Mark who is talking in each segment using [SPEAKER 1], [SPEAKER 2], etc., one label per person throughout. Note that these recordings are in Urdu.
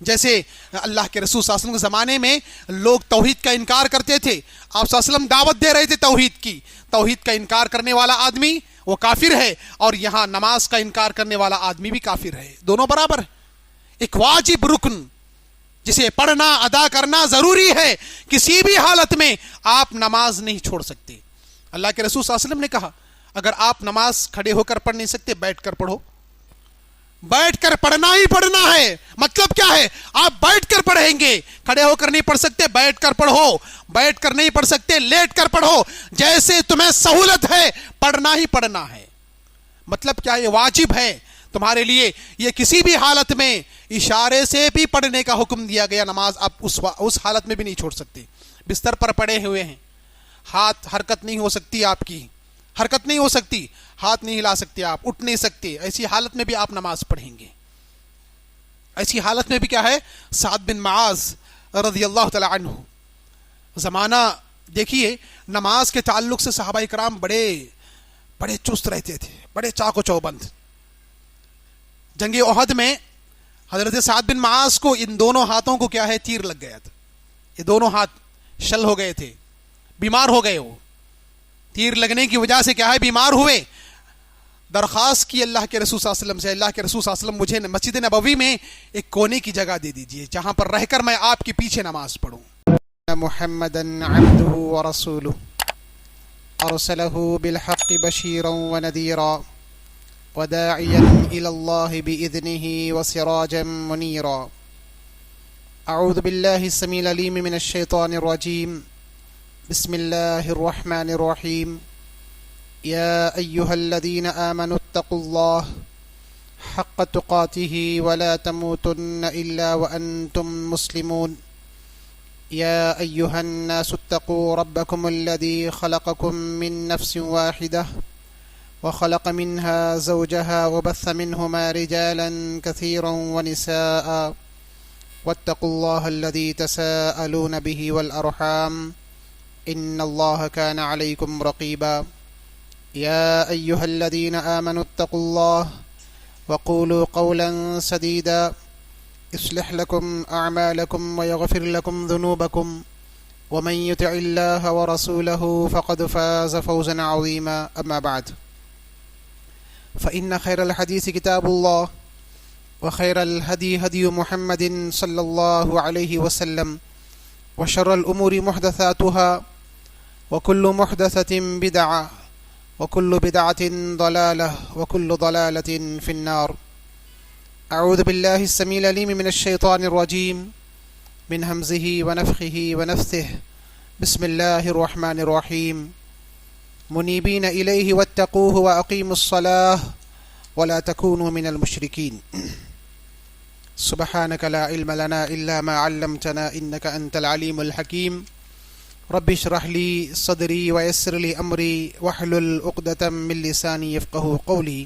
[SPEAKER 1] جیسے اللہ کے رسول صلی اللہ علیہ وسلم کے زمانے میں لوگ توحید کا انکار کرتے تھے، آپ صلی اللہ علیہ وسلم دعوت دے رہے تھے توحید کی، توحید کا انکار کرنے والا آدمی وہ کافر ہے، اور یہاں نماز کا انکار کرنے والا آدمی بھی کافر ہے، دونوں برابر ہے۔ ایک واجب رکن جسے پڑھنا ادا کرنا ضروری ہے، کسی بھی حالت میں آپ نماز نہیں چھوڑ سکتے۔ اللہ کے رسول صلی اللہ علیہ وسلم نے کہا اگر آپ نماز کھڑے ہو کر پڑھ نہیں سکتے بیٹھ کر پڑھو، بیٹھ کر پڑھنا ہی پڑھنا ہے۔ مطلب کیا ہے؟ آپ بیٹھ کر پڑھیں گے، کھڑے ہو کر نہیں پڑھ سکتے بیٹھ کر پڑھو، بیٹھ کر نہیں پڑھ سکتے لیٹ کر پڑھو، جیسے تمہیں سہولت ہے پڑھنا ہی پڑھنا ہے۔ مطلب کیا؟ یہ واجب ہے تمہارے لیے، یہ کسی بھی حالت میں اشارے سے بھی پڑھنے کا حکم دیا گیا، نماز آپ اس حالت میں بھی نہیں چھوڑ سکتے۔ بستر پر پڑے ہوئے ہیں، ہاتھ حرکت نہیں ہو سکتی، آپ کی حرکت نہیں ہو سکتی، ہاتھ نہیں ہلا سکتے، آپ اٹھ نہیں سکتے، ایسی حالت میں بھی آپ نماز پڑھیں گے۔ ایسی حالت میں بھی کیا ہے؟ سعد بن معاذ رضی اللہ تعالی عنہ، زمانہ دیکھیے نماز کے تعلق سے صحابہ کرام بڑے چست رہتے تھے، بڑے چاق و چوبند۔ جنگ احد میں حضرت سعد بن معاذ کو ان دونوں ہاتھوں کو کیا ہے؟ تیر لگ گیا تھا، یہ دونوں ہاتھ شل ہو گئے تھے، بیمار ہو گئے، وہ تیر لگنے کی وجہ سے کیا ہے بیمار ہوئے۔ درخواست کی اللہ کے رسول صلی اللہ علیہ وسلم سے، اللہ کے رسول صلی اللہ علیہ وسلم مجھے مسجد نبوی میں ایک کونے کی جگہ دے دیجئے جہاں پر رہ کر میں آپ کے پیچھے نماز پڑھوں۔ محمدا عبدہ ورسولہ ارسلہ بالحق بشیرا ونذیرا وداعیا الی اللہ باذنہ وسراجا منیرا۔ اعوذ باللہ السمیع العلیم من الشیطان الرجیم، بسم اللہ الرحمن الرحیم۔ یا ایہا الذین آمنوا اتقوا اللہ حق تقاتہ ولا تموتن الا وانتم مسلمون۔ یا ایہا الناس اتقوا ربکم الذی خلقکم من نفس واحدہ وخلق منها زوجها وبث منهما رجالا كثيرا ونساء واتقوا الله الذي تساءلون به والأرحام إن الله كان عليكم رقيبا۔ يا أيها الذين آمنوا اتقوا الله وقولوا قولا سديدا يصلح لكم أعمالكم ويغفر لكم ذنوبكم ومن يطع الله ورسوله فقد فاز فوزا عظيما، أما بعد فإن خير الحديث كتاب الله وخير الهدي هدي محمد صلى الله عليه وسلم وشر الأمور محدثاتها وكل محدثة بدعة وكل بدعة ضلالة وكل ضلالة في النار۔ أعوذ بالله السميع العليم من الشيطان الرجيم من همزه ونفخه ونفثه، بسم الله الرحمن الرحيم۔ منيبين إليه واتقوه وأقيموا الصلاة ولا تكونوا من المشركين۔ سبحانك لا علم لنا إلا ما علمتنا إنك أنت العليم الحكيم۔ رب اشرح لي صدري ويسر لي أمري واحلل عقدة من لساني يفقهوا قولي۔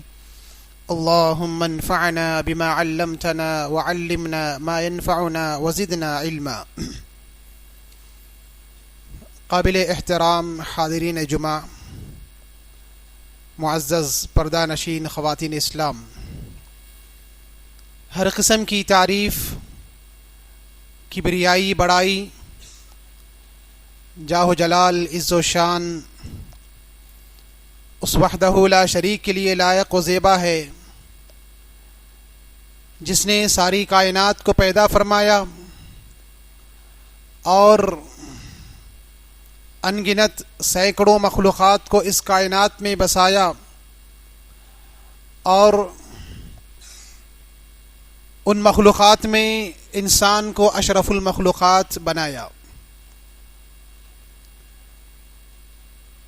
[SPEAKER 1] اللهم انفعنا بما علمتنا وعلمنا ما ينفعنا وزدنا علما۔ قابل احترام حاضرین جمعہ، معزز پردہ نشین خواتین اسلام، ہر قسم کی تعریف، کبریائی، بڑائی، جاہ و جلال، عز و شان اس وحدہ لا شریک کے لیے لائق و زیبا ہے جس نے ساری کائنات کو پیدا فرمایا اور ان گنت سینکڑوں مخلوقات کو اس کائنات میں بسایا اور ان مخلوقات میں انسان کو اشرف المخلوقات بنایا۔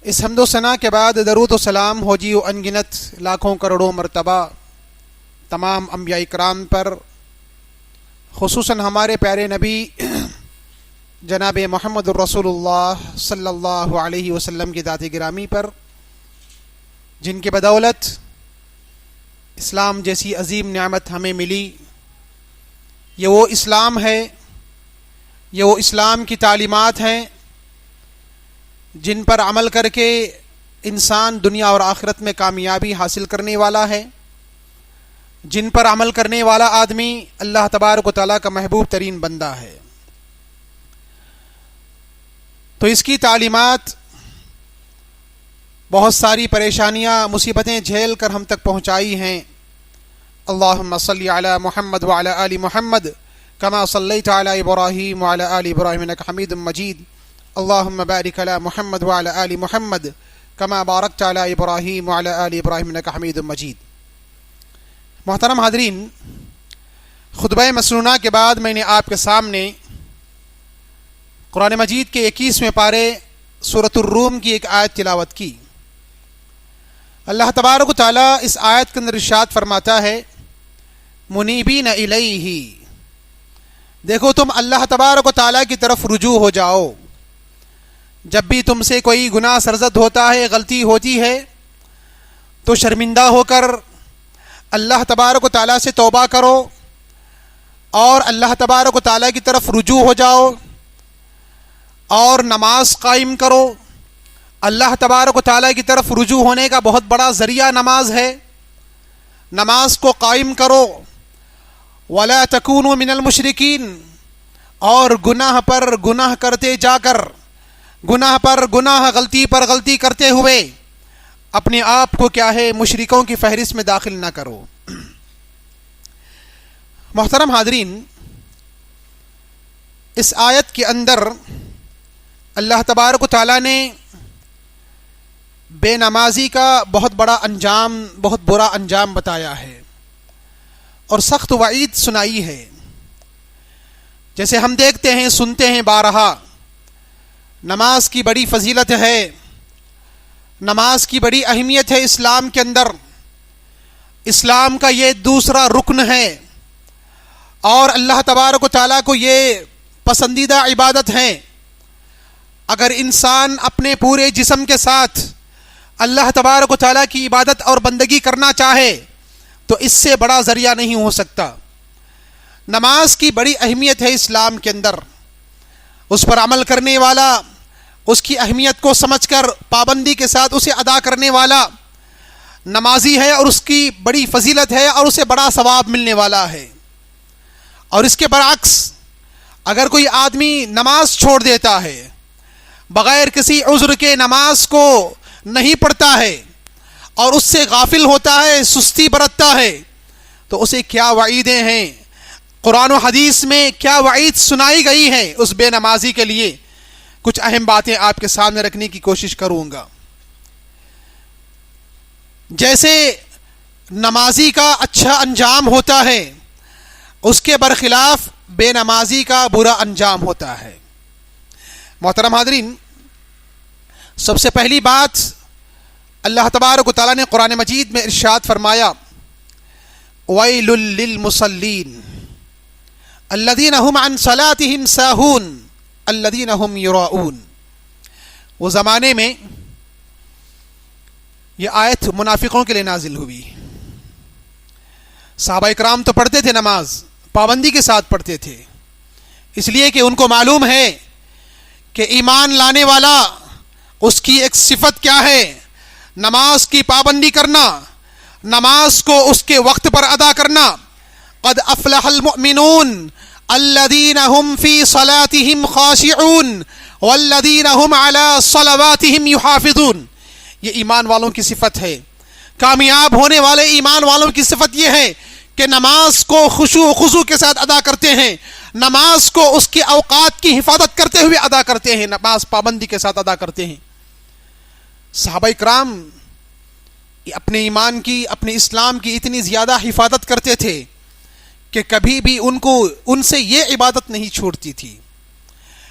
[SPEAKER 1] اس حمد و ثنا کے بعد درود و سلام ہو جی ان گنت لاکھوں کروڑوں مرتبہ تمام انبیاء کرام پر، خصوصاً ہمارے پیارے نبی جناب محمد الرسول اللہ صلی اللہ علیہ وسلم کی ذات گرامی پر، جن کی بدولت اسلام جیسی عظیم نعمت ہمیں ملی۔ یہ وہ اسلام ہے، یہ وہ اسلام کی تعلیمات ہیں جن پر عمل کر کے انسان دنیا اور آخرت میں کامیابی حاصل کرنے والا ہے۔ جن پر عمل کرنے والا آدمی اللہ تبارک و تعالیٰ کا محبوب ترین بندہ ہے. تو اس کی تعلیمات بہت ساری پریشانیاں مصیبتیں جھیل کر ہم تک پہنچائی ہیں. اللہم صلی علی محمد وعلی آل محمد کما صلیت علی ابراہیم وعلی آل ابراہیم انک حمید مجید. اللہم بارک علی محمد وعلی آل محمد کما بارکت علی ابراہیم وعلی آل ابراہیم انک حمید مجید. محترم حاضرین، خطبہ مسنونہ کے بعد میں نے آپ کے سامنے قرآن مجید کے 21ویں پارے سورۃ الروم کی ایک آیت تلاوت کی. اللہ تبارک و تعالیٰ اس آیت کے اندر ارشاد فرماتا ہے منیبین الیہ، دیکھو تم اللہ تبارک و تعالیٰ کی طرف رجوع ہو جاؤ. جب بھی تم سے کوئی گناہ سرزد ہوتا ہے، غلطی ہوتی ہے، تو شرمندہ ہو کر اللہ تبارک و تعالیٰ سے توبہ کرو اور اللہ تبارک و تعالیٰ کی طرف رجوع ہو جاؤ اور نماز قائم کرو. اللہ تبارک و تعالیٰ کی طرف رجوع ہونے کا بہت بڑا ذریعہ نماز ہے. نماز کو قائم کرو. وَلَا تَكُونُوا مِنَ الْمُشْرِكِينَ، اور گناہ پر گناہ کرتے جا کر، گناہ پر گناہ، غلطی پر غلطی کرتے ہوئے اپنے آپ کو کیا ہے مشرکوں کی فہرست میں داخل نہ کرو. محترم حاضرین، اس آیت کے اندر اللہ تبارک و تعالیٰ نے بے نمازی کا بہت بڑا انجام، بہت برا انجام بتایا ہے اور سخت وعید سنائی ہے. جیسے ہم دیکھتے ہیں، سنتے ہیں بارہا، نماز کی بڑی فضیلت ہے، نماز کی بڑی اہمیت ہے اسلام کے اندر. اسلام کا یہ دوسرا رکن ہے اور اللہ تبارک و تعالیٰ کو یہ پسندیدہ عبادت ہے. اگر انسان اپنے پورے جسم کے ساتھ اللہ تبارک و تعالیٰ کی عبادت اور بندگی کرنا چاہے تو اس سے بڑا ذریعہ نہیں ہو سکتا. نماز کی بڑی اہمیت ہے اسلام کے اندر. اس پر عمل کرنے والا، اس کی اہمیت کو سمجھ کر پابندی کے ساتھ اسے ادا کرنے والا نمازی ہے اور اس کی بڑی فضیلت ہے اور اسے بڑا ثواب ملنے والا ہے. اور اس کے برعکس اگر کوئی آدمی نماز چھوڑ دیتا ہے، بغیر کسی عذر کے نماز کو نہیں پڑھتا ہے اور اس سے غافل ہوتا ہے، سستی برتتا ہے، تو اسے کیا وعیدیں ہیں، قرآن و حدیث میں کیا وعید سنائی گئی ہے اس بے نمازی کے لیے. کچھ اہم باتیں آپ کے سامنے رکھنے کی کوشش کروں گا. جیسے نمازی کا اچھا انجام ہوتا ہے، اس کے برخلاف بے نمازی کا برا انجام ہوتا ہے. محترم حاضرین، سب سے پہلی بات اللہ تبارک و تعالیٰ نے قرآن مجید میں ارشاد فرمایا وَيْلٌ لِّلْمُصَلِّينَ الَّذِينَ هُمْ عَنْ صَلَاتِهِمْ سَاهُونَ الَّذِينَ هُمْ يُرَاءُونَ. وہ زمانے میں یہ آیت منافقوں کے لیے نازل ہوئی. صحابہ اکرام تو پڑھتے تھے، نماز پابندی کے ساتھ پڑھتے تھے، اس لیے کہ ان کو معلوم ہے کہ ایمان لانے والا اس کی ایک صفت کیا ہے، نماز کی پابندی کرنا، نماز کو اس کے وقت پر ادا کرنا. قد افلح المؤمنون الذين هم في صلاتهم خاشعون والذين هم على صلواتهم يحافظون. یہ ایمان والوں کی صفت ہے. کامیاب ہونے والے ایمان والوں کی صفت یہ ہے کہ نماز کو خشوع و خضوع کے ساتھ ادا کرتے ہیں، نماز کو اس کے اوقات کی حفاظت کرتے ہوئے ادا کرتے ہیں، نماز پابندی کے ساتھ ادا کرتے ہیں. صحابہ کرام اپنے ایمان کی، اپنے اسلام کی اتنی زیادہ حفاظت کرتے تھے کہ کبھی بھی ان سے یہ عبادت نہیں چھوٹتی تھی.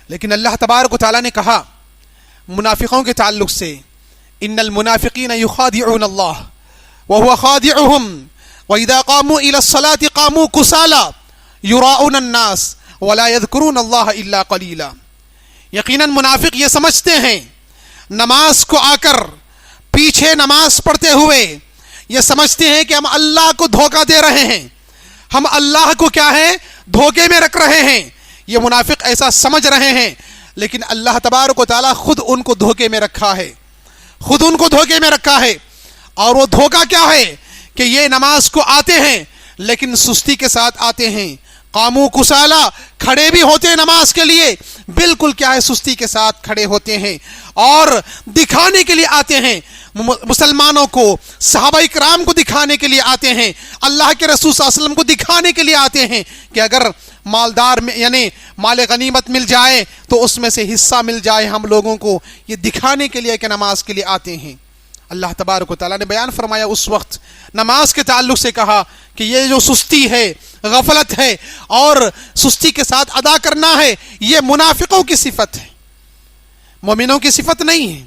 [SPEAKER 1] لیکن اللہ تبارک و تعالیٰ نے کہا منافقوں کے تعلق سے ان المنافقین یخادعون اللہ وهو خادعهم واذا قاموا الى الصلاة قاموا كسالى يراؤون الناس ولا يذكرون الله الا قليلا. یقیناً منافق یہ سمجھتے ہیں نماز کو آ کر پیچھے نماز پڑھتے ہوئے یہ سمجھتے ہیں کہ ہم اللہ کو دھوکہ دے رہے ہیں، ہم اللہ کو کیا ہے دھوکے میں رکھ رہے ہیں. یہ منافق ایسا سمجھ رہے ہیں، لیکن اللہ تبارک و تعالیٰ خود ان کو دھوکے میں رکھا ہے، خود ان کو دھوکے میں رکھا ہے. اور وہ دھوکہ کیا ہے کہ یہ نماز کو آتے ہیں لیکن سستی کے ساتھ آتے ہیں. قاموا کسالا, کھڑے بھی ہوتے ہیں نماز کے لیے, بالکل کیا ہے سستی کے ساتھ کھڑے ہوتے ہیں, اور دکھانے کے لیے آتے ہیں مسلمانوں کو, صحابہ کرام کو دکھانے کے لیے آتے ہیں, اللہ کے رسول صلی اللہ علیہ وسلم کو دکھانے کے لیے آتے ہیں کہ اگر مالدار میں یعنی مال غنیمت مل جائے تو اس میں سے حصہ مل جائے ہم لوگوں کو. یہ دکھانے کے لیے کہ نماز کے لیے آتے ہیں. اللہ تبارک و تعالیٰ نے بیان فرمایا اس وقت نماز کے تعلق سے کہا کہ یہ جو سستی ہے, غفلت ہے اور سستی کے ساتھ ادا کرنا ہے, یہ منافقوں کی صفت ہے, مومنوں کی صفت نہیں ہے.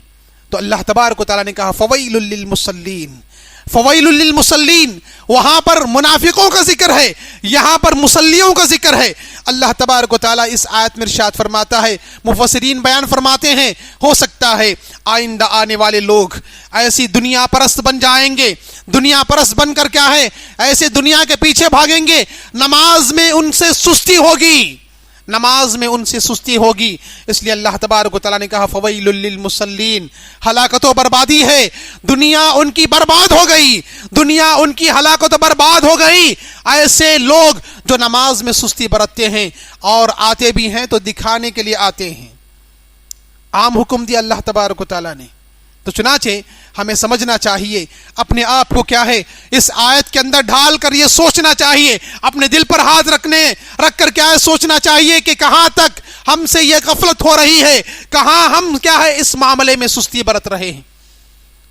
[SPEAKER 1] تو اللہ تبارک و تعالیٰ نے کہا فویل للمصلین, فویل للمصلین, وہاں پر منافقوں کا ذکر ہے, یہاں پر مصلیوں کا ذکر ہے. اللہ تبارک و تعالیٰ اس آیت میں ارشاد فرماتا ہے, مفسرین بیان فرماتے ہیں ہو سکتا ہے آئندہ آنے والے لوگ ایسی دنیا پرست بن جائیں گے, دنیا پرست بن کر کیا ہے ایسے دنیا کے پیچھے بھاگیں گے, نماز میں ان سے سستی ہوگی, نماز میں ان سے سستی ہوگی. اس لیے اللہ تبارک و تعالیٰ نے کہا فویل للمصلین, ہلاکت و بربادی ہے, دنیا ان کی برباد ہو گئی, دنیا ان کی ہلاکت و برباد ہو گئی. ایسے لوگ جو نماز میں سستی برتتے ہیں اور آتے بھی ہیں تو دکھانے کے لیے آتے ہیں. عام حکم دیا اللہ تبارک و تعالیٰ نے. تو چنانچہ ہمیں سمجھنا چاہیے, اپنے آپ کو کیا ہے اس آیت کے اندر ڈھال کر یہ سوچنا چاہیے, اپنے دل پر ہاتھ رکھ کر کیا ہے سوچنا چاہیے کہ کہاں تک ہم سے یہ غفلت ہو رہی ہے, کہاں ہم کیا ہے اس معاملے میں سستی برت رہے ہیں.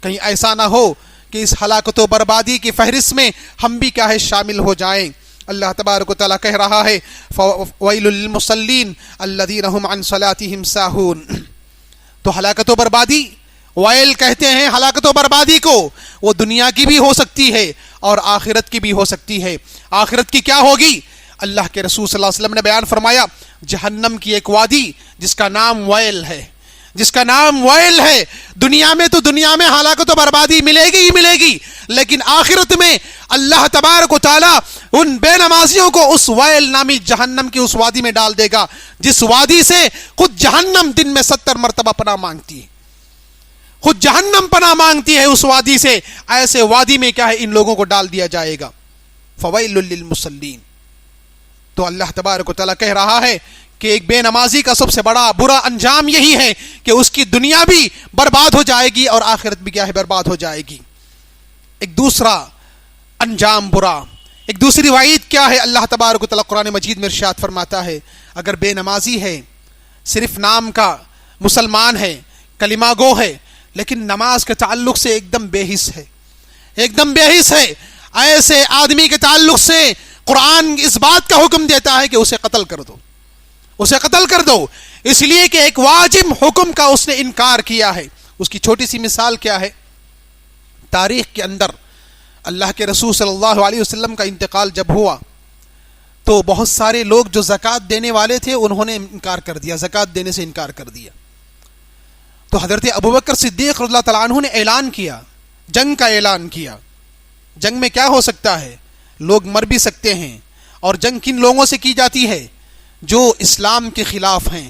[SPEAKER 1] کہیں ایسا نہ ہو کہ اس ہلاکت و بربادی کی فہرست میں ہم بھی کیا ہے شامل ہو جائیں. اللہ تبارک و تعالیٰ کہہ رہا ہے وَوَيْلٌ لِّلْمُصَلِّينَ الَّذِينَ هُمْ عَنْ صَلَاتِهِمْ سَاهُونَ. تو ہلاکت و بربادی, وائل کہتے ہیں ہلاکت و بربادی کو, وہ دنیا کی بھی ہو سکتی ہے اور آخرت کی بھی ہو سکتی ہے. آخرت کی کیا ہوگی؟ اللہ کے رسول صلی اللہ علیہ وسلم نے بیان فرمایا جہنم کی ایک وادی جس کا نام وائل ہے, جس کا نام وائل ہے. دنیا میں تو دنیا میں ہلاکت و بربادی ملے گی ہی ملے گی, لیکن آخرت میں اللہ تبارک و تعالیٰ ان بے نمازیوں کو اس وائل نامی جہنم کی اس وادی میں ڈال دے گا, جس وادی سے خود جہنم دن میں 70 مرتبہ پناہ مانگتی ہے, خود جہنم پناہ مانگتی ہے اس وادی سے. ایسے وادی میں کیا ہے ان لوگوں کو ڈال دیا جائے گا. فویل للمصلین. تو اللہ تبارک و تعالیٰ کہہ رہا ہے کہ ایک بے نمازی کا سب سے بڑا برا انجام یہی ہے کہ اس کی دنیا بھی برباد ہو جائے گی اور آخرت بھی کیا ہے برباد ہو جائے گی. ایک دوسرا انجام برا, ایک دوسری وعید کیا ہے اللہ تبارک و تعالیٰ قرآن مجید میں ارشاد فرماتا ہے اگر بے نمازی ہے, صرف نام کا مسلمان ہے, کلمہ گو ہے, لیکن نماز کے تعلق سے ایک دم بے حس ہے, ایک دم بے حس ہے, ایسے آدمی کے تعلق سے قرآن اس بات کا حکم دیتا ہے کہ اسے قتل کر دو, اسے قتل کر دو, اس لیے کہ ایک واجب حکم کا اس نے انکار کیا ہے. اس کی چھوٹی سی مثال کیا ہے, تاریخ کے اندر اللہ کے رسول صلی اللہ علیہ وسلم کا انتقال جب ہوا تو بہت سارے لوگ جو زکوٰۃ دینے والے تھے انہوں نے انکار کر دیا, زکوٰۃ دینے سے انکار کر دیا. تو حضرت ابوبکر صدیق رضی اللہ تعالیٰ عنہ نے اعلان کیا, جنگ کا اعلان کیا. جنگ میں کیا ہو سکتا ہے, لوگ مر بھی سکتے ہیں, اور جنگ کن لوگوں سے کی جاتی ہے جو اسلام کے خلاف ہیں,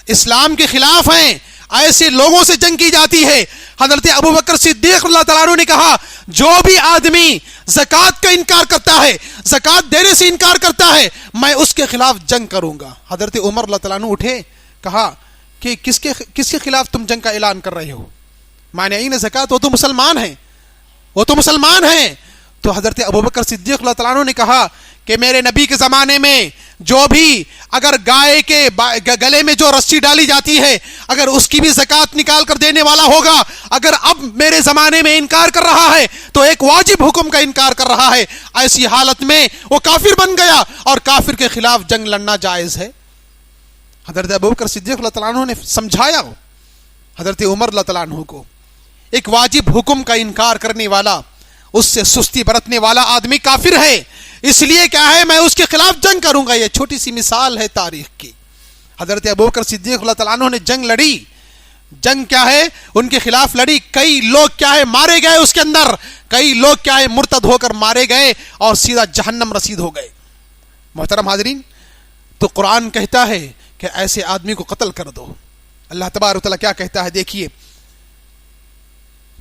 [SPEAKER 1] اسلام کے خلاف ہیں, ایسے لوگوں سے جنگ کی جاتی ہے. حضرت ابوبکر صدیق اللہ تعالیٰ عنہ نے کہا جو بھی آدمی زکوٰۃ کا انکار کرتا ہے, زکوٰۃ دینے سے انکار کرتا ہے, میں اس کے خلاف جنگ کروں گا. حضرت عمر اللہ تعالیٰ عنہ اٹھے, کہا کہ کس کے خلاف تم جنگ کا اعلان کر رہے ہو, مانعین زکوٰۃ, وہ تو مسلمان ہیں, وہ تو مسلمان ہیں. تو حضرت ابوبکر صدیق اللہ تعالیٰ عنہ نے کہا کہ میرے نبی کے زمانے میں جو بھی اگر گائے کے گلے میں جو رسی ڈالی جاتی ہے اگر اس کی بھی زکوٰۃ نکال کر دینے والا ہوگا, اگر اب میرے زمانے میں انکار کر رہا ہے تو ایک واجب حکم کا انکار کر رہا ہے, ایسی حالت میں وہ کافر بن گیا اور کافر کے خلاف جنگ لڑنا جائز ہے. حضرت ابوبکر صدیق اللہ تعالیٰ عنہ نے سمجھایا حضرت عمر اللہ تعالیٰ عنہ کو, ایک واجب حکم کا انکار کرنے والا, اس سے سستی برتنے والا آدمی کافر ہے, اس لیے کیا ہے میں اس کے خلاف جنگ کروں گا. یہ چھوٹی سی مثال ہے تاریخ کی. حضرت ابوبکر صدیق اللہ تعالیٰ عنہ نے جنگ لڑی, جنگ کیا ہے ان کے خلاف لڑی, کئی لوگ کیا ہے مارے گئے, اس کے اندر کئی لوگ کیا ہے مرتد ہو کر مارے گئے اور سیدھا جہنم رسید ہو گئے. محترم حاضرین, تو قرآن کہتا ہے کہ ایسے آدمی کو قتل کر دو. اللہ تبارک و تعالیٰ کیا کہتا ہے دیکھیے,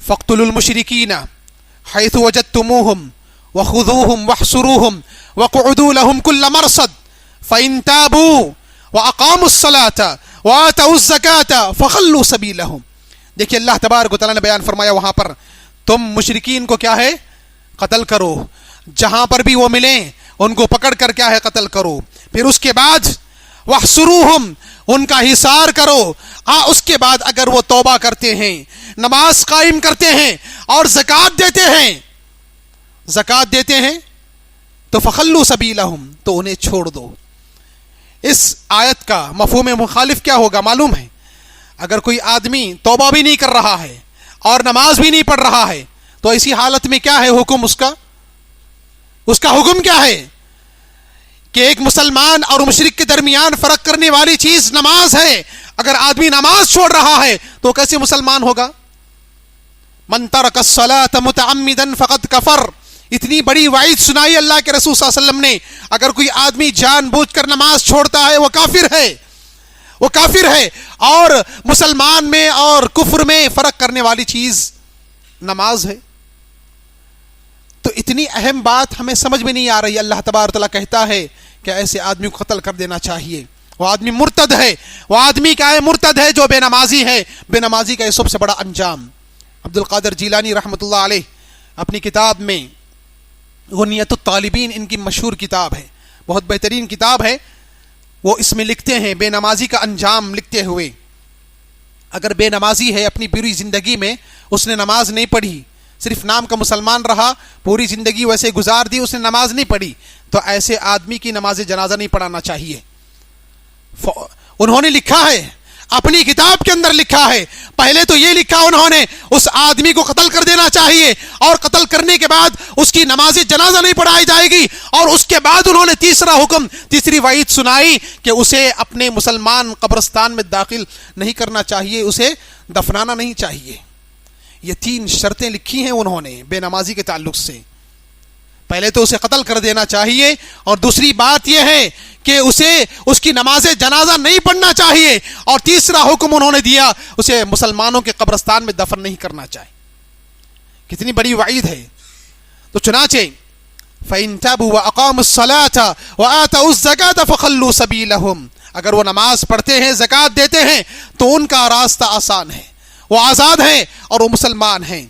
[SPEAKER 1] فَاقْتُلُوا الْمُشْرِكِينَ حَيْثُ وَجَدتُّمُوهُمْ وخذوهم واحصروهم وقعدوا لهم كل مرصد فإن تابوا وأقاموا الصلاة وآتوا الزكاة فخلوا سبيلهم. دیکھیے اللہ تبارک و تعالیٰ نے بیان فرمایا وہاں پر تم مشرکین کو کیا ہے قتل کرو، جہاں پر بھی وہ ملیں ان کو پکڑ کر کیا ہے قتل کرو. پھر اس کے بعد واحصروہم ان کا حصار کرو. اس کے بعد اگر وہ توبہ کرتے ہیں، نماز قائم کرتے ہیں اور زکوٰۃ دیتے ہیں تو فخلوا سبیلہم تو انہیں چھوڑ دو. اس آیت کا مفہوم مخالف کیا ہوگا معلوم ہے؟ اگر کوئی آدمی توبہ بھی نہیں کر رہا ہے اور نماز بھی نہیں پڑھ رہا ہے تو ایسی حالت میں کیا ہے حکم اس کا حکم کیا ہے کہ ایک مسلمان اور مشرک کے درمیان فرق کرنے والی چیز نماز ہے. اگر آدمی نماز چھوڑ رہا ہے تو کیسے مسلمان ہوگا؟ من ترک الصلاۃ متعمدا فقد کفر. اتنی بڑی وعید سنائی اللہ کے رسول صلی اللہ علیہ وسلم نے. اگر کوئی آدمی جان بوجھ کر نماز چھوڑتا ہے وہ کافر ہے. اور مسلمان میں اور کفر میں فرق کرنے والی چیز نماز ہے. تو اتنی اہم بات ہمیں سمجھ میں نہیں آ رہی. اللہ تبارک تعالیٰ کہتا ہے کہ ایسے آدمی کو قتل کر دینا چاہیے. وہ آدمی مرتد ہے. وہ آدمی کیا ہے؟ مرتد ہے جو بے نمازی ہے. بے نمازی کا یہ سب سے بڑا انجام. عبد القادر جیلانی رحمۃ اللہ علیہ اپنی کتاب میں غنیۃ الطالبین، ان کی مشہور کتاب ہے، بہت بہترین کتاب ہے، وہ اس میں لکھتے ہیں بے نمازی کا انجام لکھتے ہوئے، اگر بے نمازی ہے اپنی پوری زندگی میں اس نے نماز نہیں پڑھی، صرف نام کا مسلمان رہا، پوری زندگی ویسے گزار دی، اس نے نماز نہیں پڑھی، تو ایسے آدمی کی نماز جنازہ نہیں پڑھانا چاہیے. انہوں نے لکھا ہے، اپنی کتاب کے اندر لکھا ہے، پہلے تو یہ لکھا انہوں نے اس آدمی کو قتل کر دینا چاہیے اور قتل کرنے کے بعد اس کی نماز جنازہ نہیں پڑھائی جائے گی. اور اس کے بعد انہوں نے تیسری وعید سنائی کہ اسے اپنے مسلمان قبرستان میں داخل نہیں کرنا چاہیے، اسے دفنانا نہیں چاہیے. یہ 3 شرطیں لکھی ہیں انہوں نے بے نمازی کے تعلق سے. پہلے تو اسے قتل کر دینا چاہیے، اور دوسری بات یہ ہے کہ اس کی نماز جنازہ نہیں پڑھنا چاہیے، اور تیسرا حکم انہوں نے دیا اسے مسلمانوں کے قبرستان میں دفن نہیں کرنا چاہیے. کتنی بڑی وعید ہے. تو چنانچہ فَإِن تَابُوا وَأَقَامُوا الصَّلَاةَ وَآتَوُا الزَّكَاةَ فَخَلُّوا سَبِيلَهُمْ. اگر وہ نماز پڑھتے ہیں، زکوٰۃ دیتے ہیں تو ان کا راستہ آسان ہے، وہ آزاد ہیں اور وہ مسلمان ہیں.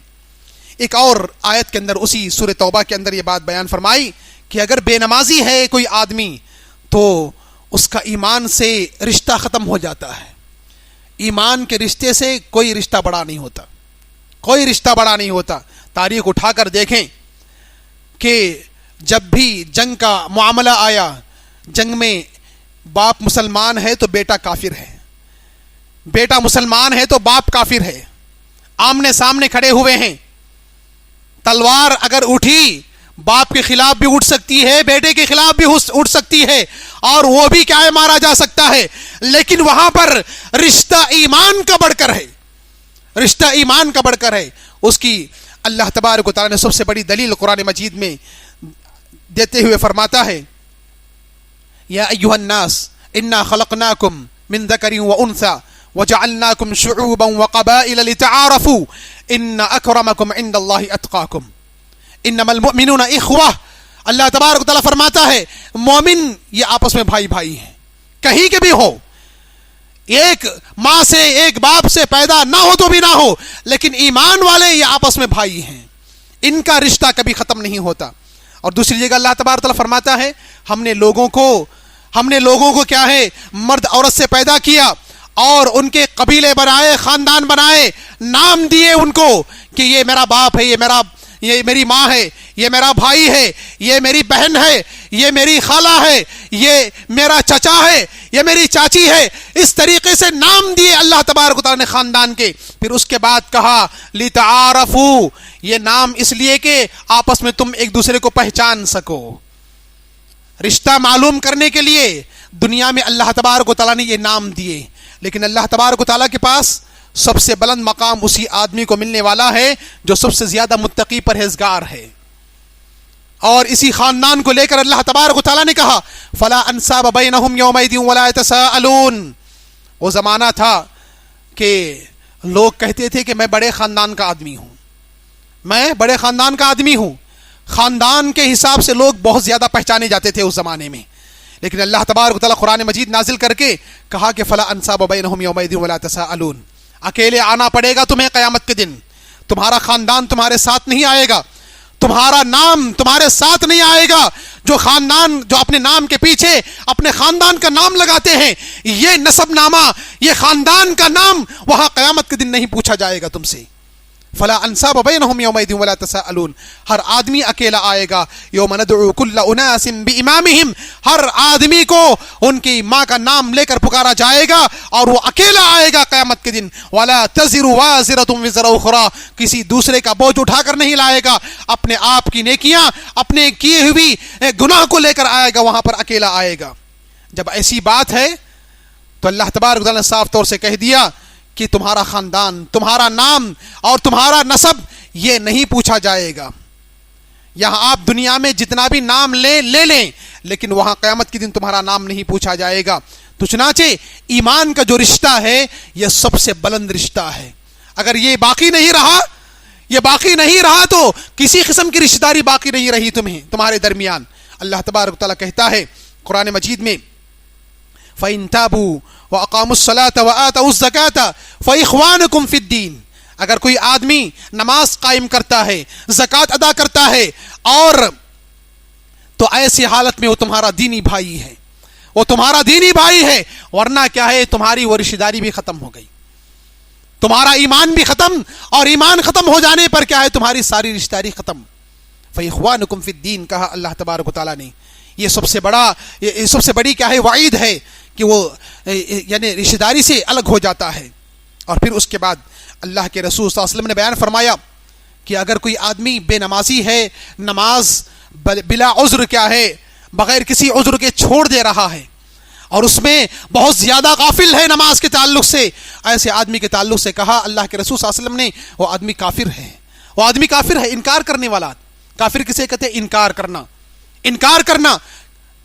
[SPEAKER 1] ایک اور آیت کے اندر اسی سورہ توبہ کے اندر یہ بات بیان فرمائی کہ اگر بے نمازی ہے کوئی آدمی تو اس کا ایمان سے رشتہ ختم ہو جاتا ہے. ایمان کے رشتے سے کوئی رشتہ بڑا نہیں ہوتا. تاریخ اٹھا کر دیکھیں کہ جب بھی جنگ کا معاملہ آیا، جنگ میں باپ مسلمان ہے تو بیٹا کافر ہے، بیٹا مسلمان ہے تو باپ کافر ہے، آمنے سامنے کھڑے ہوئے ہیں. تلوار اگر اٹھی باپ کے خلاف بھی اٹھ سکتی ہے، بیٹے کے خلاف بھی اٹھ سکتی ہے، اور وہ بھی کیا ہے مارا جا سکتا ہے. لیکن وہاں پر رشتہ ایمان کا بڑھ کر ہے. اس کی اللہ تبارک و تعالیٰ نے سب سے بڑی دلیل قرآن مجید میں دیتے ہوئے فرماتا ہے، یا ایھا الناس انا خلقناکم من ذکر وانثی وجعلناکم شعوبا وقبائل لتعارفوا ان اکرمکم عند اللہ اتقاکم انما المؤمنون اخوہ. اللہ تبارک و تعالیٰ فرماتا ہے مومن یہ آپس میں بھائی ہیں، کہیں کے بھی ہو، ایک ماں سے ایک باپ سے پیدا نہ ہو تو بھی نہ ہو، لیکن ایمان والے یہ آپس میں بھائی ہیں، ان کا رشتہ کبھی ختم نہیں ہوتا. اور دوسری جگہ اللہ تبارک و تعالیٰ فرماتا ہے ہم نے لوگوں کو کیا ہے مرد عورت سے پیدا کیا اور ان کے قبیلے بنائے، خاندان بنائے، نام دیے ان کو کہ یہ میرا باپ ہے، یہ میری ماں ہے، یہ میرا بھائی ہے، یہ میری بہن ہے، یہ میری خالہ ہے، یہ میرا چچا ہے، یہ میری چاچی ہے. اس طریقے سے نام دیے اللہ تبارک و تعالیٰ نے خاندان کے. پھر اس کے بعد کہا لِتَعَارَفُوا، یہ نام اس لیے کہ آپس میں تم ایک دوسرے کو پہچان سکو. رشتہ معلوم کرنے کے لیے دنیا میں اللہ تبارک و تعالیٰ نے یہ نام دیے، لیکن اللہ تبارک و تعالیٰ کے پاس سب سے بلند مقام اسی آدمی کو ملنے والا ہے جو سب سے زیادہ متقی پرہیزگار ہے. اور اسی خاندان کو لے کر اللہ تبارک و تعالیٰ نے کہا فلا انساب بینہم یومئذ ولا یتساءلون. وہ زمانہ تھا کہ لوگ کہتے تھے کہ میں بڑے خاندان کا آدمی ہوں، خاندان کے حساب سے لوگ بہت زیادہ پہچانے جاتے تھے اس زمانے میں، لیکن اللہ تبارک و تعالیٰ قرآن مجید نازل کر کے کہا کہ فلا انساب بینہم یومئذ ولا تساءلون، اکیلے آنا پڑے گا تمہیں قیامت کے دن، تمہارا خاندان تمہارے ساتھ نہیں آئے گا، تمہارا نام تمہارے ساتھ نہیں آئے گا۔ جو خاندان جو اپنے نام کے پیچھے اپنے خاندان کا نام لگاتے ہیں، یہ نسب نامہ، یہ خاندان کا نام وہاں قیامت کے دن نہیں پوچھا جائے گا تم سے۔ فلا انساب بینہم یومئذ ولا تساءلون، ہر آدمی اکیلا آئے گا۔ یوم ندعو کل اناس بامامہم، ہر آدمی کو ان کی ماں کا نام لے کر پکارا جائے گا اور وہ اکیلا آئے گا قیامت کے دن۔ ولا تزر وازرۃ وزر اخری، کسی دوسرے کا بوجھ اٹھا کر نہیں لائے گا، اپنے آپ کی نیکیاں، اپنے کیے ہوئی گناہ کو لے کر آئے گا، وہاں پر اکیلا آئے گا۔ جب ایسی بات ہے تو اللہ تبارک و تعالیٰ نے صاف طور سے کہہ دیا کہ تمہارا خاندان، تمہارا نام اور تمہارا نسب یہ نہیں پوچھا جائے گا۔ یہاں آپ دنیا میں جتنا بھی نام لے لیں، لیکن وہاں قیامت کے دن تمہارا نام نہیں پوچھا جائے گا۔ تو چنانچہ ایمان کا جو رشتہ ہے یہ سب سے بلند رشتہ ہے۔ اگر یہ باقی نہیں رہا تو کسی قسم کی رشتہ داری باقی نہیں رہی تمہارے درمیان۔ اللہ تبارک و تعالیٰ کہتا ہے قرآن مجید میں فَإِن تَابُوا وَأَقَامُوا الصَّلَاةَ وَآتَوُا الزَّكَاةَ فَإِخْوَانُكُمْ فِي الدِّينِ، اگر کوئی آدمی نماز قائم کرتا ہے، زکوٰۃ ادا کرتا ہے، اور تو ایسی حالت میں وہ تمہارا دینی بھائی ہے، وہ تمہارا دینی بھائی ہے، ورنہ کیا ہے تمہاری وہ رشتہ داری بھی ختم ہو گئی، تمہارا ایمان بھی ختم، اور ایمان ختم ہو جانے پر کیا ہے تمہاری ساری رشتہ داری ختم۔ فَإِخْوَانُكُمْ فِي الدِّينِ کہا اللہ تبارک و تعالیٰ نے۔ یہ سب سے بڑی کیا ہے وعید ہے کہ وہ یعنی رشتہ داری سے الگ ہو جاتا ہے۔ اور پھر اس کے بعد اللہ کے رسول صلی اللہ علیہ وسلم نے بیان فرمایا کہ اگر کوئی آدمی بے نمازی ہے، نماز بلا عذر کیا ہے بغیر کسی عذر کے چھوڑ دے رہا ہے، اور اس میں بہت زیادہ غافل ہے نماز کے تعلق سے، ایسے آدمی کے تعلق سے کہا اللہ کے رسول صلی اللہ علیہ وسلم نے وہ آدمی کافر ہے، وہ آدمی کافر ہے، انکار کرنے والا۔ کافر کسے کہتے ہیں؟ انکار کرنا۔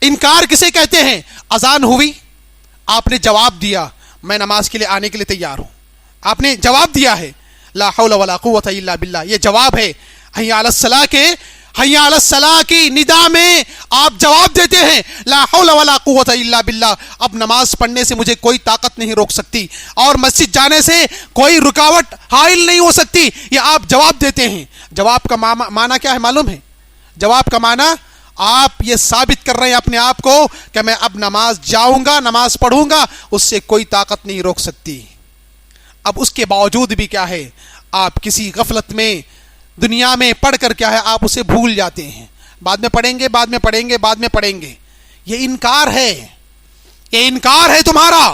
[SPEAKER 1] انکار کسے کہتے ہیں؟ اذان ہوئی، آپ نے جواب دیا میں نماز کے لیے آنے کے لیے تیار ہوں، آپ نے جواب دیا ہے لا حول ولا قوت الا باللہ، یہ جواب ہے۔ حی علی الصلاۃ کی ندا میں آپ جواب دیتے ہیں لا حول ولا قوت الا باللہ، اب نماز پڑھنے سے مجھے کوئی طاقت نہیں روک سکتی، اور مسجد جانے سے کوئی رکاوٹ حائل نہیں ہو سکتی، یہ آپ جواب دیتے ہیں۔ جواب کا معنی کیا ہے معلوم ہے؟ جواب کا معنی آپ یہ ثابت کر رہے ہیں اپنے آپ کو کہ میں اب نماز جاؤں گا، نماز پڑھوں گا، اس سے کوئی طاقت نہیں روک سکتی۔ اب اس کے باوجود بھی کیا ہے آپ کسی غفلت میں دنیا میں پڑھ کر کیا ہے آپ اسے بھول جاتے ہیں، بعد میں پڑھیں گے۔ یہ انکار ہے تمہارا،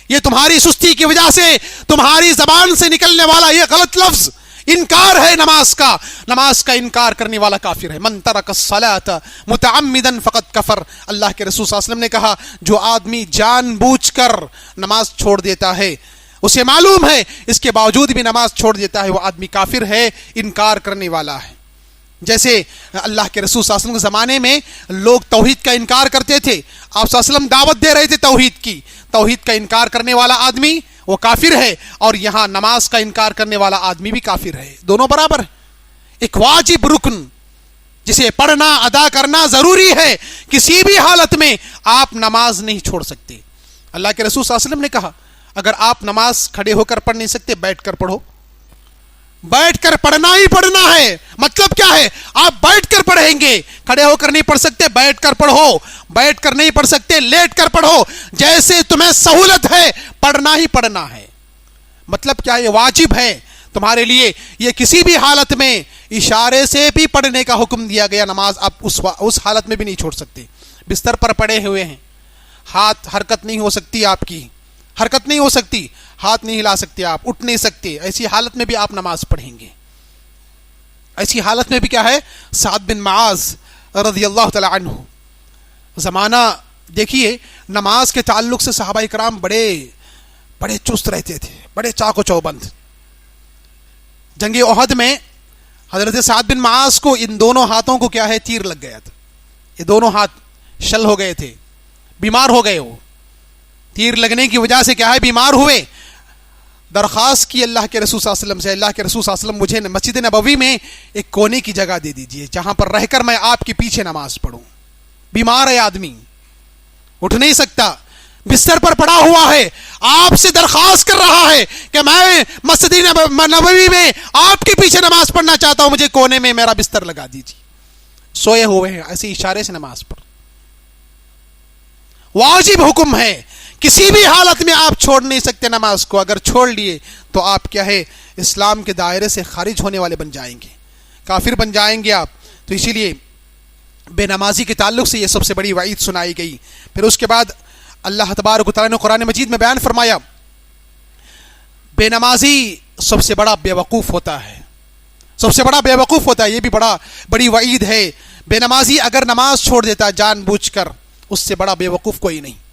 [SPEAKER 1] یہ تمہاری سستی کی وجہ سے تمہاری زبان سے نکلنے والا یہ غلط لفظ انکار ہے نماز کا انکار کرنے والا کافر ہے۔ من ترک الصلاۃ متعمدا فقد کفر، اللہ کے رسول صلی اللہ علیہ وسلم نے کہا جو آدمی جان بوجھ کر نماز چھوڑ دیتا ہے، اسے معلوم ہے اس کے باوجود بھی نماز چھوڑ دیتا ہے، وہ آدمی کافر ہے، انکار کرنے والا ہے۔ جیسے اللہ کے رسول صلی اللہ علیہ وسلم کے زمانے میں لوگ توحید کا انکار کرتے تھے، آپ صلی اللہ علیہ وسلم دعوت دے رہے تھے توحید کا انکار کرنے والا آدمی وہ کافر ہے، اور یہاں نماز کا انکار کرنے والا آدمی بھی کافر ہے، دونوں برابر ہے۔ ایک واجب رکن جسے پڑھنا ادا کرنا ضروری ہے، کسی بھی حالت میں آپ نماز نہیں چھوڑ سکتے۔ اللہ کے رسول صلی اللہ علیہ وسلم نے کہا اگر آپ نماز کھڑے ہو کر پڑھ نہیں سکتے بیٹھ کر پڑھو، بیٹھ کر پڑھنا ہی پڑھنا ہے۔ مطلب کیا ہے؟ آپ بیٹھ کر پڑھیں گے، کھڑے ہو کر نہیں پڑھ سکتے بیٹھ کر پڑھو، بیٹھ کر نہیں پڑھ سکتے لیٹ کر پڑھو، جیسے تمہیں سہولت ہے پڑھنا ہی پڑھنا ہے۔ مطلب کیا؟ یہ واجب ہے تمہارے لیے، یہ کسی بھی حالت میں اشارے سے بھی پڑھنے کا حکم دیا گیا، نماز آپ اس حالت میں بھی نہیں چھوڑ سکتے۔ بستر پر پڑے ہوئے ہیں، ہاتھ حرکت نہیں ہو سکتی، آپ کی حرکت نہیں ہو سکتی، ہاتھ نہیں ہلا سکتے، آپ اٹھ نہیں سکتے، ایسی حالت میں بھی آپ نماز پڑھیں گے۔ ایسی حالت میں بھی کیا ہے؟ سعد بن معاذ رضی اللہ تعالی عنہ، زمانہ دیکھیے نماز کے تعلق سے صحابہ کرام بڑے چست رہتے تھے، بڑے چاق و چوبند۔ جنگ احد میں حضرت سعد بن معاذ کو ان دونوں ہاتھوں کو کیا ہے تیر لگ گیا تھا، یہ دونوں ہاتھ شل ہو گئے تھے، بیمار ہو گئے، وہ تیر لگنے کی وجہ سے کیا ہے بیمار ہوئے۔ درخواست کی اللہ کے رسول صلی اللہ علیہ وسلم سے, اللہ کے رسول صلی اللہ علیہ وسلم مجھے مسجد نبوی میں ایک کونے کی جگہ دے دیجئے جہاں پر رہ کر میں آپ کے پیچھے نماز پڑھوں. بیمار ہے آدمی, اٹھ نہیں سکتا, بستر پر پڑا ہوا ہے, آپ سے درخواست کر رہا ہے کہ میں مسجد نبوی میں آپ کے پیچھے نماز پڑھنا چاہتا ہوں, مجھے کونے میں میرا بستر لگا دیجیے. سوئے ہوئے ہیں, ایسے اشارے سے نماز پڑھ. واجب حکم ہے, کسی بھی حالت میں آپ چھوڑ نہیں سکتے نماز کو. اگر چھوڑ لیے تو آپ کیا ہے, اسلام کے دائرے سے خارج ہونے والے بن جائیں گے, کافر بن جائیں گے آپ. تو اسی لیے بے نمازی کے تعلق سے یہ سب سے بڑی وعید سنائی گئی. پھر اس کے بعد اللہ تبارک و تعالیٰ نے قرآن مجید میں بیان فرمایا, بے نمازی سب سے بڑا بے وقوف ہوتا ہے, سب سے بڑا بے وقوف ہوتا ہے. یہ بھی بڑی وعید ہے. بے نمازی اگر نماز چھوڑ دیتا جان بوجھ کر, اس سے بڑا بے وقوف کوئی نہیں.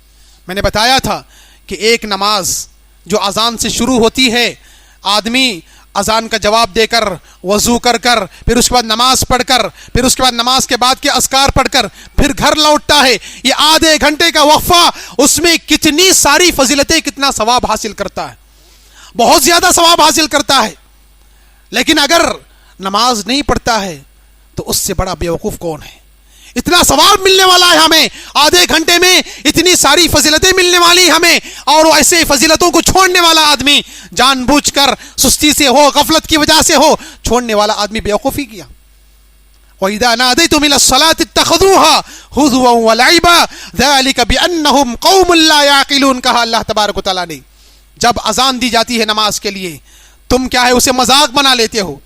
[SPEAKER 1] میں نے بتایا تھا کہ ایک نماز جو اذان سے شروع ہوتی ہے, آدمی اذان کا جواب دے کر, وضو کر کر, پھر اس کے بعد نماز پڑھ کر, پھر اس کے بعد نماز کے بعد کے اذکار پڑھ کر پھر گھر لوٹتا ہے, یہ آدھے گھنٹے کا وقفہ, اس میں کتنی ساری فضیلتیں, کتنا ثواب حاصل کرتا ہے, بہت زیادہ ثواب حاصل کرتا ہے. لیکن اگر نماز نہیں پڑھتا ہے تو اس سے بڑا بیوقوف کون ہے؟ اتنا ثواب ملنے والا ہے ہمیں, آدھے گھنٹے میں اتنی ساری فضیلتیں ملنے والی ہمیں, اور ایسے فضیلتوں کو چھوڑنے والا آدمی, جان بوجھ کر سستی سے ہو, غفلت کی وجہ سے ہو, چھوڑنے والا آدمی بیوقوفی کیا. وَإِذَا نَادَيْتُمْ إِلَى الصَّلَاةِ اتَّخَذُوهَا هُزُوًا وَلَعِبًا ذَلِكَ بِأَنَّهُمْ قَوْمٌ لَا يَعْقِلُونَ. کہا اللہ تبارک و تعالیٰ نے, جب اذان دی جاتی ہے نماز کے لیے, تم کیا ہے اسے مذاق بنا لیتے ہو.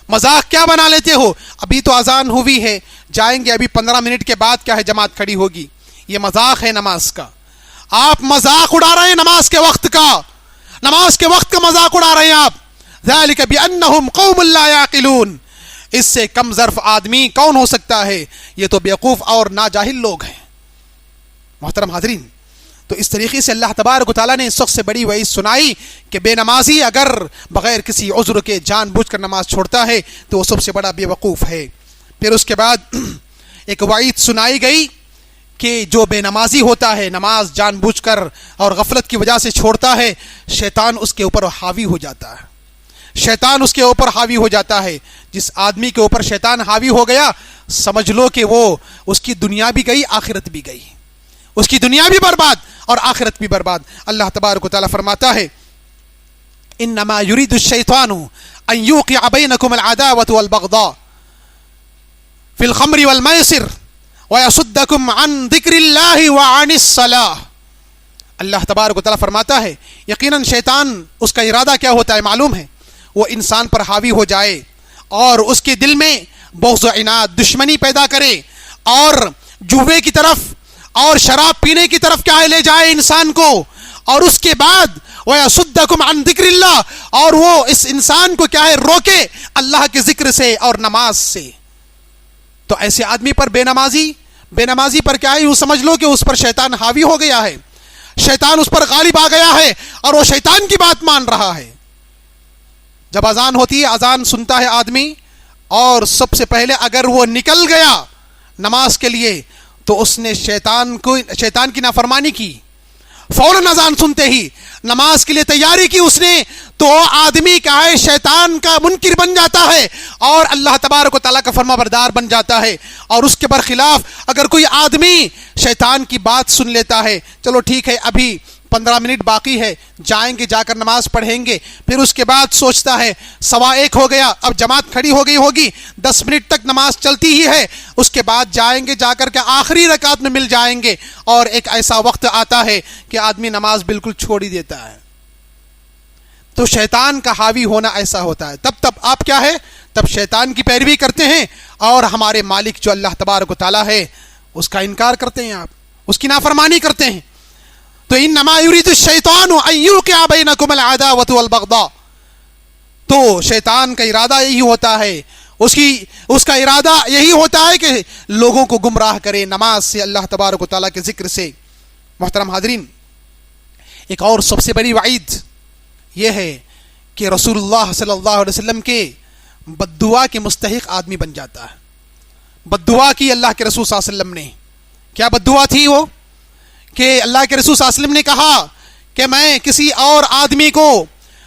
[SPEAKER 1] مذاق کیا بنا لیتے ہو؟ ابھی تو اذان ہوئی ہے, جائیں گے ابھی 15 منٹ کے بعد کیا ہے جماعت کھڑی ہوگی, یہ مذاق ہے نماز کا. آپ مذاق اڑا رہے ہیں نماز کے وقت کا, نماز کے وقت کا مذاق اڑا رہے ہیں آپ. ذَلِكَ بِأَنَّهُمْ قَوْمٌ لَا يَعْقِلُونَ. اس سے کم ظرف آدمی کون ہو سکتا ہے؟ یہ تو بیوقوف اور ناجاہل لوگ ہیں. محترم حاضرین, تو اس طریقے سے اللہ تبارک و تعالیٰ نے اس وقت سے بڑی وعید سنائی کہ بے نمازی اگر بغیر کسی عذر کے جان بوجھ کر نماز چھوڑتا ہے تو وہ سب سے بڑا بے وقوف ہے. پھر اس کے بعد ایک وعید سنائی گئی کہ جو بے نمازی ہوتا ہے, نماز جان بوجھ کر اور غفلت کی وجہ سے چھوڑتا ہے, شیطان اس کے اوپر حاوی ہو جاتا ہے, شیطان اس کے اوپر حاوی ہو جاتا ہے. جس آدمی کے اوپر شیطان حاوی ہو گیا, سمجھ لو کہ وہ, اس کی دنیا بھی گئی, آخرت بھی گئی, اس کی دنیا بھی برباد اور آخرت بھی برباد. اللہ تبارک و تعالیٰ فرماتا ہے, انما یرید الشیطان ان یوقع بینکم العداوۃ والبغضاء فی الخمر والمیسر ویصدکم عن ذکر اللہ وعن الصلاۃ. اللہ تبارک و تعالیٰ فرماتا ہے, یقیناً شیطان, اس کا ارادہ کیا ہوتا ہے معلوم ہے, وہ انسان پر حاوی ہو جائے اور اس کے دل میں بغض و عناد, دشمنی پیدا کرے, اور جوے کی طرف اور شراب پینے کی طرف کیا ہے لے جائے انسان کو, اور اس کے بعد وَيَصُدَّكُمْ عَنْ ذِكْرِ اللَّهِ, اور وہ اس انسان کو کیا ہے روکے اللہ کے ذکر سے اور نماز سے. تو ایسے آدمی پر بے نمازی پر کیا ہے, یوں سمجھ لو کہ اس پر شیطان حاوی ہو گیا ہے, شیطان اس پر غالب آ گیا ہے اور وہ شیطان کی بات مان رہا ہے. جب اذان ہوتی ہے, اذان سنتا ہے آدمی, اور سب سے پہلے اگر وہ نکل گیا نماز کے لیے تو اس نے شیطان کی نافرمانی کی. فوراً اذان سنتے ہی نماز کے لیے تیاری کی اس نے, تو آدمی کا ہے شیطان کا منکر بن جاتا ہے اور اللہ تبارک و تعالیٰ کا فرما بردار بن جاتا ہے. اور اس کے برخلاف اگر کوئی آدمی شیطان کی بات سن لیتا ہے, چلو ٹھیک ہے ابھی 15 منٹ باقی ہے, جائیں گے, جا کر نماز پڑھیں گے, پھر اس کے بعد سوچتا ہے 1:15 ہو گیا, اب جماعت کھڑی ہو گئی ہوگی, 10 منٹ تک نماز چلتی ہی ہے, اس کے بعد جائیں گے, جا کر کے آخری رکعت میں مل جائیں گے, اور ایک ایسا وقت آتا ہے کہ آدمی نماز بالکل چھوڑ ہی دیتا ہے. تو شیطان کا حاوی ہونا ایسا ہوتا ہے. تب آپ کیا ہے, تب شیطان کی پیروی کرتے ہیں اور ہمارے مالک جو اللہ تبارک و تعالیٰ ہے اس کا انکار کرتے ہیں, آپ اس کی نافرمانی کرتے ہیں. تو انما یرید الشیطان ان یوقع بینکم العداوۃ والبغضاء, تو شیطان کا ارادہ یہی ہوتا ہے, اس کا ارادہ یہی ہوتا ہے کہ لوگوں کو گمراہ کرے نماز سے, اللہ تبارک و تعالیٰ کے ذکر سے. محترم حاضرین, ایک اور سب سے بڑی وعید یہ ہے کہ رسول اللہ صلی اللہ علیہ وسلم کے بد دعا کے مستحق آدمی بن جاتا ہے. بد دعا کی اللہ کے رسول صلی اللہ علیہ وسلم نے. کیا بد دعا تھی وہ, کہ اللہ کے رسول صلی اللہ علیہ وسلم نے کہا کہ میں کسی اور آدمی کو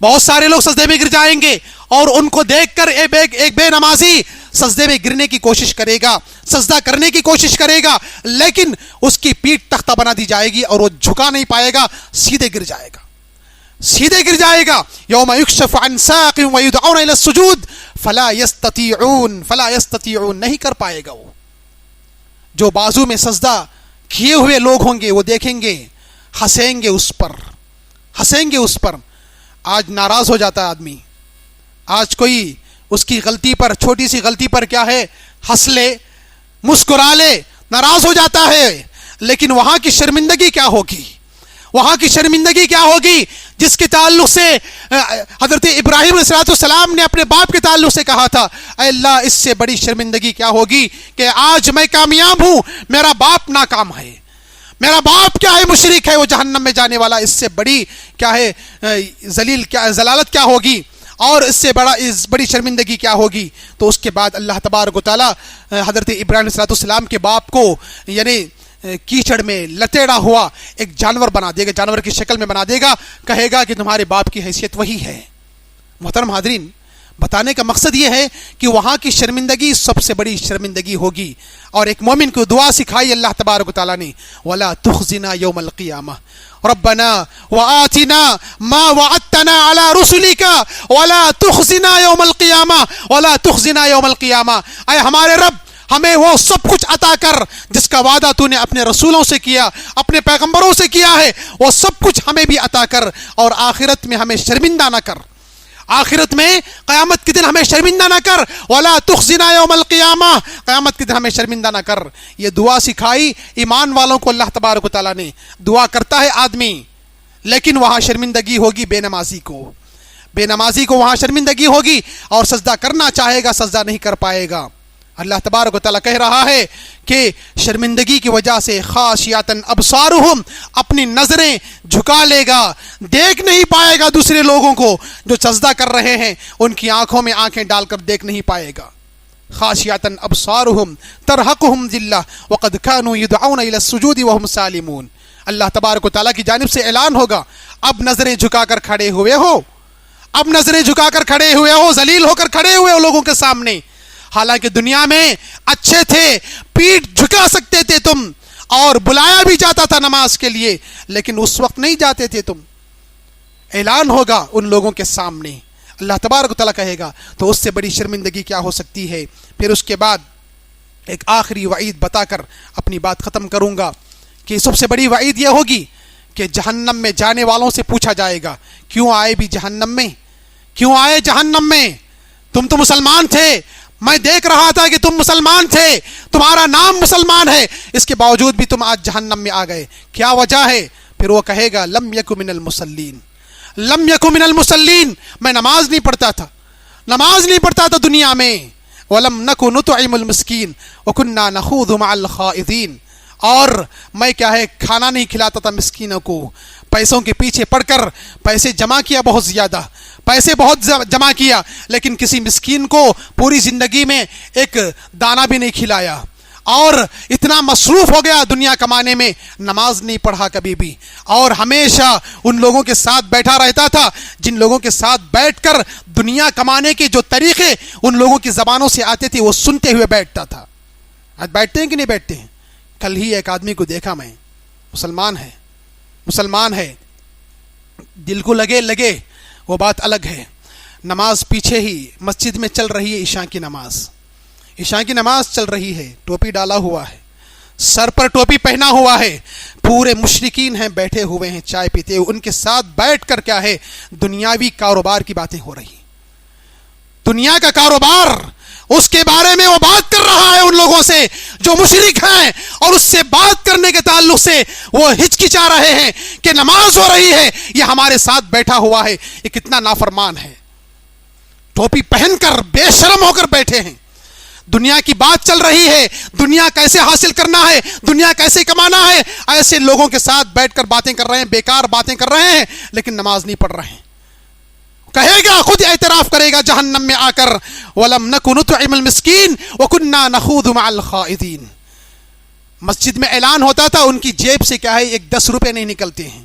[SPEAKER 1] بہت سارے لوگ سجدے میں گر جائیں گے اور ان کو دیکھ کر ایک بے نمازی سجدے میں گرنے کی کوشش کرے گا، سجدہ کرنے کی کوشش کرے گا، لیکن اس کی پیٹھ تختہ بنا دی جائے گی اور وہ جھکا نہیں پائے گا، سیدھے گر جائے گا، سیدھے گر جائے گا. یوم یکشف عن ساق ویدعون الی السجود فلا یستطیعون، نہیں کر پائے گا. وہ جو بازو میں سجدہ کیے ہوئے لوگ ہوں گے وہ دیکھیں گے، ہنسیں گے اس پر، ہنسیں گے اس پر. آج ناراض ہو جاتا ہے آدمی، آج کوئی اس کی غلطی پر، چھوٹی سی غلطی پر کیا ہے، ہنس لے، مسکرا لے، ناراض ہو جاتا ہے. لیکن وہاں کی شرمندگی کیا ہوگی، وہاں کی شرمندگی کیا ہوگی جس کے تعلق سے حضرت ابراہیم علیہ السلام نے اپنے باپ کے تعلق سے کہا تھا، اے اللہ اس سے بڑی شرمندگی کیا ہوگی کہ آج میں کامیاب ہوں، میرا باپ ناکام ہے، میرا باپ کیا ہے، مشرک ہے، وہ جہنم میں جانے والا. اس سے بڑی کیا ہے ذلالت کیا ہوگی، اور اس سے بڑی شرمندگی کیا ہوگی. تو اس کے بعد اللہ تبارک و تعالی حضرت ابراہیم علیہ السلام کے باپ کو یعنی کیچڑ میں لتیڑا ہوا ایک جانور بنا دے گا، جانور کی شکل میں بنا دے گا، کہے گا کہ تمہارے باپ کی حیثیت وہی ہے. محترم حاضرین، بتانے کا مقصد یہ ہے کہ وہاں کی شرمندگی سب سے بڑی شرمندگی ہوگی. اور ایک مومن کو دعا سکھائی اللہ تبارک و تعالیٰ نے، وَلَا تُخْزِنَا يَوْمَ الْقِيَامَةِ رَبَّنَا وَآتِنَا مَا وَعَدتَّنَا عَلَى رُسُلِكَ وَلَا تُخْزِنَا يَوْمَ الْقِيَامَةِ وَلَا تُخْزِنَا يَوْمَ الْقِيَامَةِ. اے ہمارے رب، ہمیں وہ سب کچھ عطا کر جس کا وعدہ تو نے اپنے رسولوں سے کیا، اپنے پیغمبروں سے کیا ہے، وہ سب کچھ ہمیں بھی عطا کر، اور آخرت میں ہمیں شرمندہ نہ کر، آخرت میں قیامت کے دن ہمیں شرمندہ نہ کر. وَلَا تُخْزِنَا يَوْمَ الْقِيَامَةِ، قیامت کے دن ہمیں شرمندہ نہ کر. یہ دعا سکھائی ایمان والوں کو اللہ تبارک و تعالیٰ نے. دعا کرتا ہے آدمی، لیکن وہاں شرمندگی ہوگی بے نمازی کو، بے نمازی کو وہاں شرمندگی ہوگی، اور سجدہ کرنا چاہے گا سجدہ نہیں کر پائے گا. اللہ تبارک و تعالیٰ کہہ رہا ہے کہ شرمندگی کی وجہ سے خاشعۃ ابصارہم، اپنی نظریں جھکا لے گا، دیکھ نہیں پائے گا دوسرے لوگوں کو جو سجدہ کر رہے ہیں، ان کی آنکھوں میں آنکھیں ڈال کر دیکھ نہیں پائے گا. خاشعۃ ابصارہم ترہقہم ذلہ وقد کانوا یدعون الی السجود وہم سالمون. اللہ تبارک و تعالیٰ کی جانب سے اعلان ہوگا، اب نظریں جھکا کر کھڑے ہوئے ہو، اب نظریں جھکا کر کھڑے ہوئے ہو، ذلیل ہو کر کھڑے ہوئے ہو لوگوں کے سامنے. حالانکہ دنیا میں اچھے تھے، پیٹھ جھکا سکتے تھے تم، اور بلایا بھی جاتا تھا نماز کے لیے، لیکن اس وقت نہیں جاتے تھے تم. اعلان ہوگا ان لوگوں کے سامنے، اللہ تبارک و تعالیٰ کہے گا. تو اس سے بڑی شرمندگی کیا ہو سکتی ہے. پھر اس کے بعد ایک آخری وعید بتا کر اپنی بات ختم کروں گا کہ سب سے بڑی وعید یہ ہوگی کہ جہنم میں جانے والوں سے پوچھا جائے گا، کیوں آئے بھی جہنم میں، کیوں آئے جہنم میں؟ تم تو مسلمان تھے، میں دیکھ رہا تھا کہ تم مسلمان تھے، تمہارا نام مسلمان ہے، اس کے باوجود بھی تم آج جہنم میں آ گئے، کیا وجہ ہے؟ پھر وہ کہے گا لم یک من المصلین، لم یک من المصلین، میں نماز نہیں پڑھتا تھا، نماز نہیں پڑھتا تھا دنیا میں. ولم نک نطعم المسکین وکنا نخوض مع الخائضین، اور میں کیا ہے کھانا نہیں کھلاتا تھا مسکینوں کو، پیسوں کے پیچھے پڑ کر پیسے جمع کیا، بہت زیادہ پیسے بہت جمع کیا، لیکن کسی مسکین کو پوری زندگی میں ایک دانہ بھی نہیں کھلایا، اور اتنا مصروف ہو گیا دنیا کمانے میں، نماز نہیں پڑھا کبھی بھی، اور ہمیشہ ان لوگوں کے ساتھ بیٹھا رہتا تھا جن لوگوں کے ساتھ بیٹھ کر دنیا کمانے کے جو طریقے ان لوگوں کی زبانوں سے آتے تھے وہ سنتے ہوئے بیٹھتا تھا. آج بیٹھتے ہیں کہ نہیں بیٹھتے ہیں؟ کل ہی ایک آدمی کو دیکھا میں، مسلمان ہے، دل کو لگے وہ بات الگ ہے. نماز پیچھے ہی مسجد میں چل رہی ہے، عشاء کی نماز چل رہی ہے، ٹوپی ڈالا ہوا ہے، سر پر ٹوپی پہنا ہوا ہے، پورے مشرکین ہیں بیٹھے ہوئے ہیں چائے پیتے ہوئے، ان کے ساتھ بیٹھ کر کیا ہے دنیاوی کاروبار کی باتیں ہو رہی، دنیا کا کاروبار، اس کے بارے میں وہ بات کر رہا ہے ان لوگوں سے جو مشرک ہیں، اور اس سے بات کرنے کے تعلق سے وہ ہچکچا رہے ہیں کہ نماز ہو رہی ہے، یہ ہمارے ساتھ بیٹھا ہوا ہے، یہ کتنا نافرمان ہے. ٹوپی پہن کر بے شرم ہو کر بیٹھے ہیں، دنیا کی بات چل رہی ہے، دنیا کیسے حاصل کرنا ہے، دنیا کیسے کمانا ہے، ایسے لوگوں کے ساتھ بیٹھ کر باتیں کر رہے ہیں، بیکار باتیں کر رہے ہیں، لیکن نماز نہیں پڑھ رہے ہیں. کہے گا، خود اعتراف کرے گا جہنم میں آ کر، وَلَمْ نَكُ نُطْعِمُ الْمِسْكِينَ وَكُنَّا نَخُوضُ مَعَ الْخَائِضِينَ. مسجد میں اعلان ہوتا تھا، ان کی جیب سے کیا ہے ایک 10 روپے نہیں نکلتے ہیں،